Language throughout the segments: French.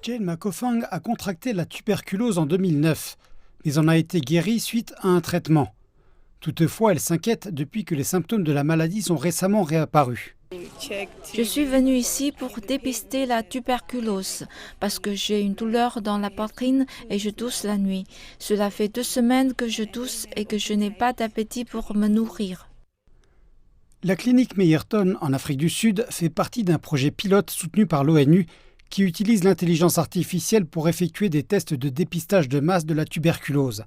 Jane McCoffang a contracté la tuberculose en 2009, mais en a été guérie suite à un traitement. Toutefois, elle s'inquiète depuis que les symptômes de la maladie sont récemment réapparus. Je suis venue ici pour dépister la tuberculose parce que j'ai une douleur dans la poitrine et je tousse la nuit. Cela fait 2 semaines que je tousse et que je n'ai pas d'appétit pour me nourrir. La clinique Meyerton en Afrique du Sud fait partie d'un projet pilote soutenu par l'ONU qui utilise l'intelligence artificielle pour effectuer des tests de dépistage de masse de la tuberculose.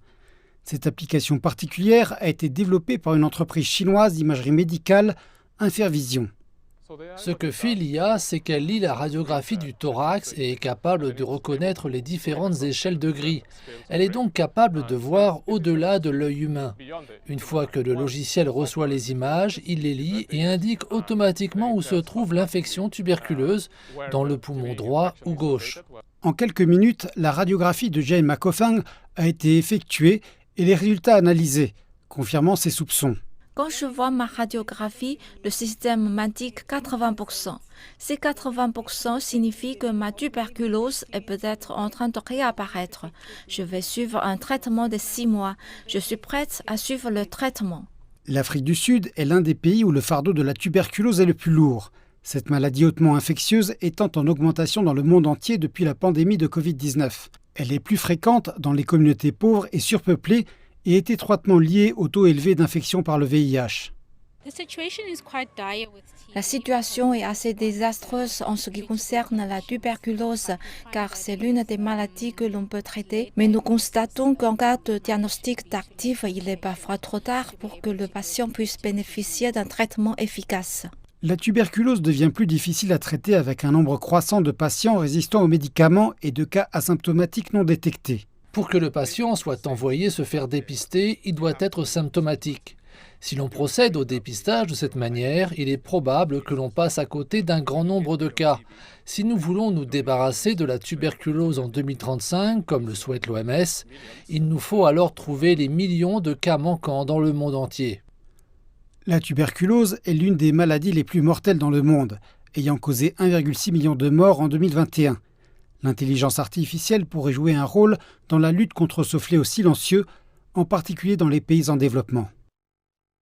Cette application particulière a été développée par une entreprise chinoise d'imagerie médicale, Infervision. Ce que fait l'IA, c'est qu'elle lit la radiographie du thorax et est capable de reconnaître les différentes échelles de gris. Elle est donc capable de voir au-delà de l'œil humain. Une fois que le logiciel reçoit les images, il les lit et indique automatiquement où se trouve l'infection tuberculeuse, dans le poumon droit ou gauche. En quelques minutes, la radiographie de Jane McCoffang a été effectuée et les résultats analysés, confirmant ses soupçons. Quand je vois ma radiographie, le système m'indique 80%. Ces 80% signifient que ma tuberculose est peut-être en train de réapparaître. Je vais suivre un traitement de 6 mois. Je suis prête à suivre le traitement. L'Afrique du Sud est l'un des pays où le fardeau de la tuberculose est le plus lourd. Cette maladie hautement infectieuse étant en augmentation dans le monde entier depuis la pandémie de Covid-19. Elle est plus fréquente dans les communautés pauvres et surpeuplées et est étroitement liée au taux élevé d'infection par le VIH. La situation est assez désastreuse en ce qui concerne la tuberculose, car c'est l'une des maladies que l'on peut traiter. Mais nous constatons qu'en cas de diagnostic tardif, il est parfois trop tard pour que le patient puisse bénéficier d'un traitement efficace. La tuberculose devient plus difficile à traiter avec un nombre croissant de patients résistants aux médicaments et de cas asymptomatiques non détectés. Pour que le patient soit envoyé se faire dépister, il doit être symptomatique. Si l'on procède au dépistage de cette manière, il est probable que l'on passe à côté d'un grand nombre de cas. Si nous voulons nous débarrasser de la tuberculose en 2035, comme le souhaite l'OMS, il nous faut alors trouver les millions de cas manquants dans le monde entier. La tuberculose est l'une des maladies les plus mortelles dans le monde, ayant causé 1,6 million de morts en 2021. L'intelligence artificielle pourrait jouer un rôle dans la lutte contre ce fléau silencieux, en particulier dans les pays en développement.